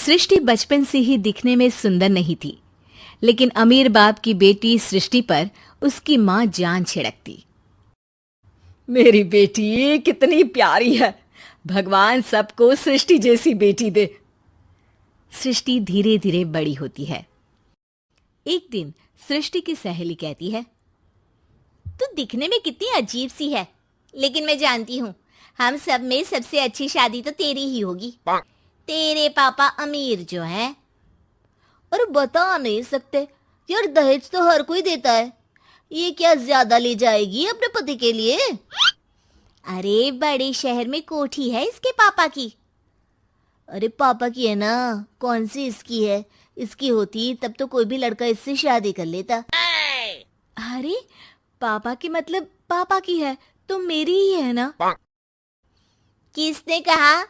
सृष्टि बचपन से ही दिखने में सुंदर नहीं थी, लेकिन अमीर बाप की बेटी सृष्टि पर उसकी माँ जान छिड़कती। मेरी बेटी कितनी प्यारी है, भगवान सबको सृष्टि जैसी बेटी दे। सृष्टि धीरे धीरे बड़ी होती है। एक दिन सृष्टि की सहेली कहती है, तू दिखने में कितनी अजीब सी है, लेकिन मैं जानती हूँ हम सब में सबसे अच्छी शादी तो तेरी ही होगी। तेरे पापा अमीर जो हैं। और बता नहीं सकते यार, दहेज तो हर कोई देता है, ये क्या ज्यादा ले जाएगी अपने पति के लिए? अरे बड़े शहर में कोठी है इसके पापा की। अरे पापा की है ना, कौन सी इसकी है? इसकी होती तब तो कोई भी लड़का इससे शादी कर लेता। अरे पापा की मतलब पापा की है तो मेरी ही है ना? किसने कहा?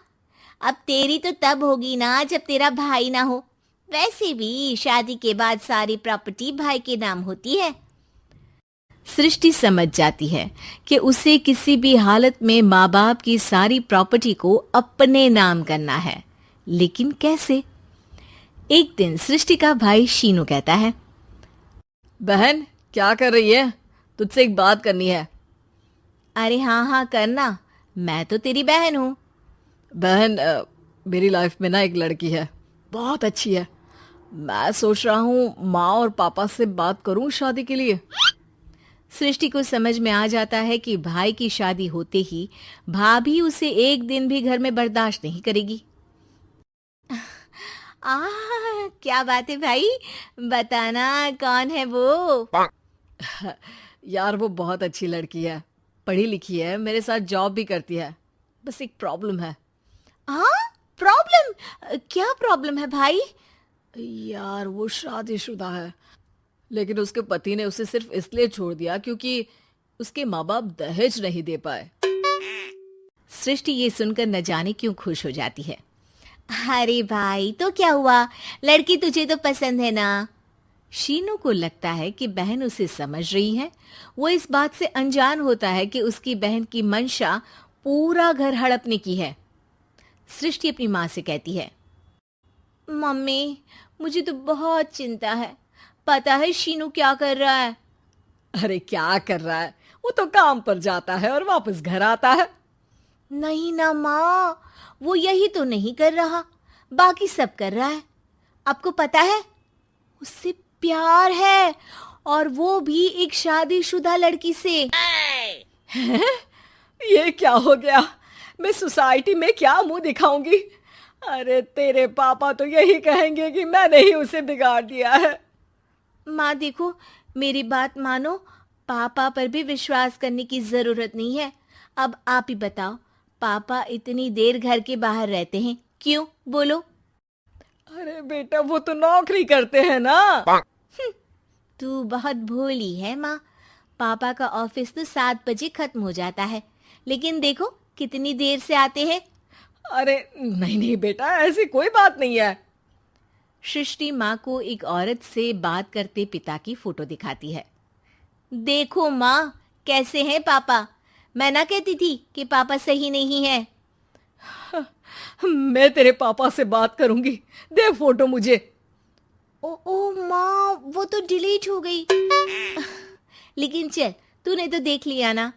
अब तेरी तो तब होगी ना जब तेरा भाई ना हो। वैसे भी शादी के बाद सारी प्रॉपर्टी भाई के नाम होती है। सृष्टि समझ जाती है कि उसे किसी भी हालत में माँ बाप की सारी प्रॉपर्टी को अपने नाम करना है, लेकिन कैसे? एक दिन सृष्टि का भाई शीनू कहता है, बहन क्या कर रही है? तुझसे एक बात करनी है। अरे हाँ हाँ करना, मैं तो तेरी बहन हूँ। बहन मेरी लाइफ में ना एक लड़की है, बहुत अच्छी है। मैं सोच रहा हूँ माँ और पापा से बात करूँ शादी के लिए। सृष्टि को समझ में आ जाता है कि भाई की शादी होते ही भाभी उसे एक दिन भी घर में बर्दाश्त नहीं करेगी। क्या बात है भाई, बताना कौन है वो? यार वो बहुत अच्छी लड़की है, पढ़ी लिखी है, मेरे साथ जॉब भी करती है। बस एक प्रॉब्लम है। प्रॉब्लम? क्या प्रॉब्लम है भाई? यार वो शादीशुदा है, लेकिन उसके पति ने उसे सिर्फ इसलिए छोड़ दिया क्योंकि उसके माँ बाप दहेज नहीं दे पाए। सृष्टि ये सुनकर न जाने क्यों खुश हो जाती है। अरे भाई तो क्या हुआ, लड़की तुझे तो पसंद है ना? शीनू को लगता है कि बहन उसे समझ रही है। वो इस बात से अनजान होता है कि उसकी बहन की मंशा पूरा घर हड़पने की है। सृष्टि अपनी माँ से कहती है, मम्मी मुझे तो बहुत चिंता है, पता है शीनू क्या कर रहा है? अरे क्या कर रहा है, वो तो काम पर जाता है और वापस घर आता है। नहीं ना माँ, वो यही तो नहीं कर रहा, बाकी सब कर रहा है। आपको पता है उससे प्यार है, और वो भी एक शादीशुदा लड़की से। ये क्या हो गया, मैं सोसाइटी में क्या मुंह दिखाऊंगी? अरे तेरे पापा तो यही कहेंगे कि मैंने ही उसे बिगाड़ दिया है। माँ देखो, मेरी बात मानो, पापा पर भी विश्वास करने की जरूरत नहीं है। अब आप ही बताओ, पापा इतनी देर घर के बाहर रहते हैं क्यों, बोलो? अरे बेटा वो तो नौकरी करते हैं ना। तू बहुत भोली है माँ, पापा का ऑफिस तो 7 बजे खत्म हो जाता है, लेकिन देखो कितनी देर से आते हैं। अरे नहीं नहीं बेटा, ऐसी कोई बात नहीं है। सृष्टि माँ को एक औरत से बात करते पिता की फोटो दिखाती है। देखो माँ कैसे हैं पापा, मैं ना कहती थी कि पापा सही नहीं है। मैं तेरे पापा से बात करूंगी, दे फोटो मुझे। ओ माँ, वो तो डिलीट हो गई। लेकिन चल, तूने तो देख लिया ना,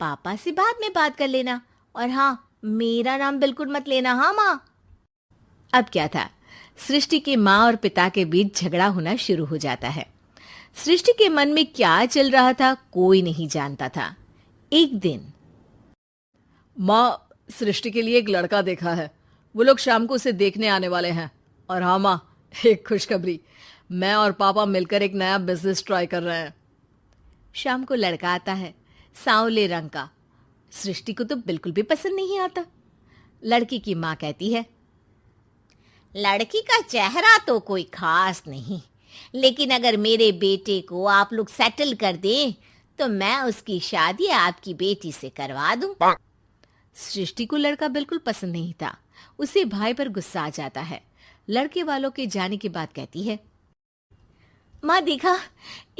पापा से बाद में बात कर लेना, और हाँ मेरा नाम बिल्कुल मत लेना। हाँ माँ। अब क्या था, सृष्टि के माँ और पिता के बीच झगड़ा होना शुरू हो जाता है। सृष्टि के मन में क्या चल रहा था कोई नहीं जानता था। एक दिन, माँ सृष्टि के लिए एक लड़का देखा है, वो लोग शाम को उसे देखने आने वाले हैं। और हाँ माँ, एक खुशखबरी, मैं और पापा मिलकर एक नया बिजनेस ट्राई कर रहे हैं। शाम को लड़का आता है, सांवले रंग का। सृष्टि को तो बिल्कुल भी पसंद नहीं आता। लड़की की माँ कहती है, लड़की का चेहरा तो कोई खास नहीं, लेकिन अगर मेरे बेटे को आप लोग सेटल कर दें तो मैं उसकी शादी आपकी बेटी से करवा दूं। सृष्टि को लड़का बिल्कुल पसंद नहीं था। उसे भाई पर गुस्सा आ जाता है। लड़के वालों के जाने के बाद कहती है, माँ देखा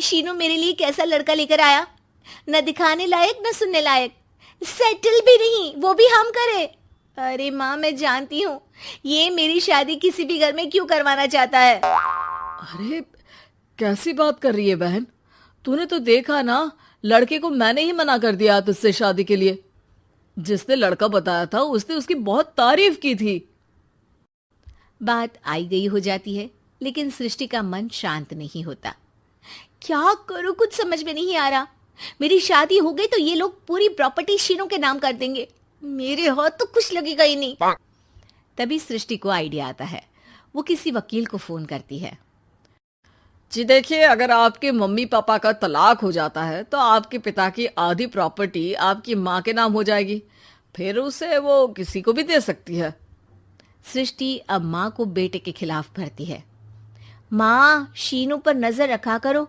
शीनू मेरे लिए कैसा लड़का लेकर आया, न दिखाने लायक न सुनने लायक, सेटल भी नहीं, वो भी हम करे। अरे माँ, मैं जानती हूँ ये मेरी शादी किसी भी घर में क्यों करवाना चाहता है। अरे कैसी बात कर रही है बहन? तूने तो देखा ना, लड़के को मैंने ही मना कर दिया तुझसे शादी के लिए। जिसने लड़का बताया था उसने उसकी बहुत तारीफ की थी। बात आई गई हो जाती है, लेकिन सृष्टि का मन शांत नहीं होता। क्या करूं, कुछ समझ में नहीं आ रहा। मेरी शादी हो गई तो ये लोग पूरी प्रॉपर्टी शीनू के नाम कर देंगे, मेरे हाथ तो कुछ लगेगा ही नहीं। तभी सृष्टि को आइडिया आता है। वो किसी वकील को फोन करती है। जी देखिए, अगर आपके मम्मी पापा का तलाक हो जाता है तो आपके पिता की आधी प्रॉपर्टी आपकी माँ के नाम हो जाएगी, फिर उसे वो किसी को भी दे सकती है। सृष्टि अब माँ को बेटे के खिलाफ भरती है। माँ, शीनू पर नजर रखा करो,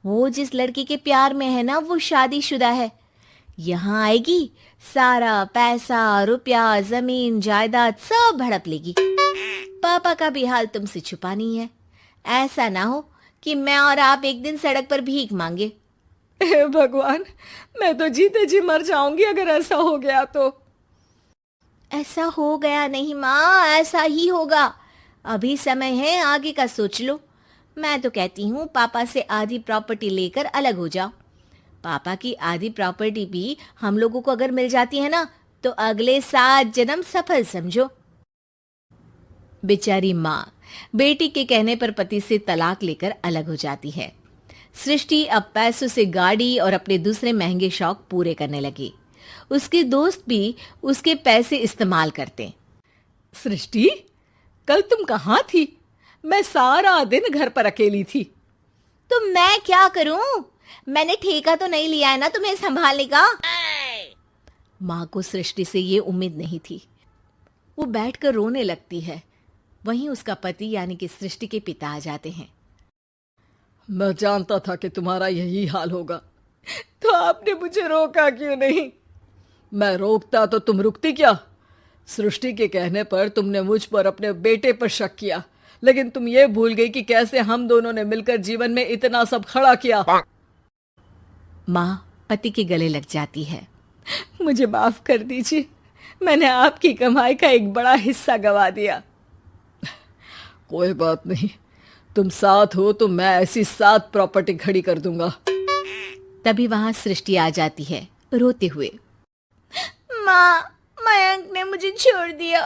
वो जिस लड़की के प्यार में है ना वो शादीशुदा है। यहाँ आएगी, सारा पैसा रुपया जमीन जायदाद सब हड़प लेगी। पापा का भी हाल तुमसे छुपा नहीं है। ऐसा ना हो कि मैं और आप एक दिन सड़क पर भीख मांगे। हे भगवान, मैं तो जीते जी मर जाऊंगी अगर ऐसा हो गया तो। ऐसा हो गया नहीं माँ, ऐसा ही होगा। अभी समय है, आगे का सोच लो। मैं तो कहती हूँ पापा से आधी प्रॉपर्टी लेकर अलग हो जाओ। पापा की आधी प्रॉपर्टी भी हम लोगों को अगर मिल जाती है ना तो अगले 7 जन्म सफल समझो। बेचारी माँ बेटी के कहने पर पति से तलाक लेकर अलग हो जाती है। सृष्टि अब पैसों से गाड़ी और अपने दूसरे महंगे शौक पूरे करने लगी। उसके दोस्त भी उसके पैसे इस्तेमाल करते। सृष्टि, कल तुम कहाँ थी? मैं सारा दिन घर पर अकेली थी। तो मैं क्या करूं? मैंने ठेका तो नहीं लिया है ना तुम्हें संभालने का। माँ को सृष्टि से ये उम्मीद नहीं थी। वो बैठकर रोने लगती है। वहीं उसका पति यानी कि सृष्टि के पिता आ जाते हैं। मैं जानता था कि तुम्हारा यही हाल होगा, तो आपने मुझे रोका क्यों नहीं? मैं रोकता तो तुम रुकती क्या? सृष्टि के कहने पर तुमने मुझ पर अपने बेटे पर शक किया, लेकिन तुम ये भूल गई कि कैसे हम दोनों ने मिलकर जीवन में इतना सब खड़ा किया। माँ पति के गले लग जाती है। मुझे माफ कर दीजिए, मैंने आपकी कमाई का एक बड़ा हिस्सा गवा दिया। कोई बात नहीं, तुम साथ हो तो मैं ऐसी 7 प्रॉपर्टी खड़ी कर दूंगा। तभी वहां सृष्टि आ जाती है रोते हुए। माँ, मयंक ने मुझे छोड़ दिया।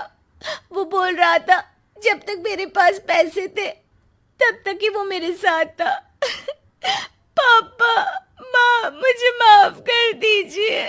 वो बोल रहा था जब तक मेरे पास पैसे थे तब तक ही वो मेरे साथ था। पापा, माँ, मुझे माफ कर दीजिए।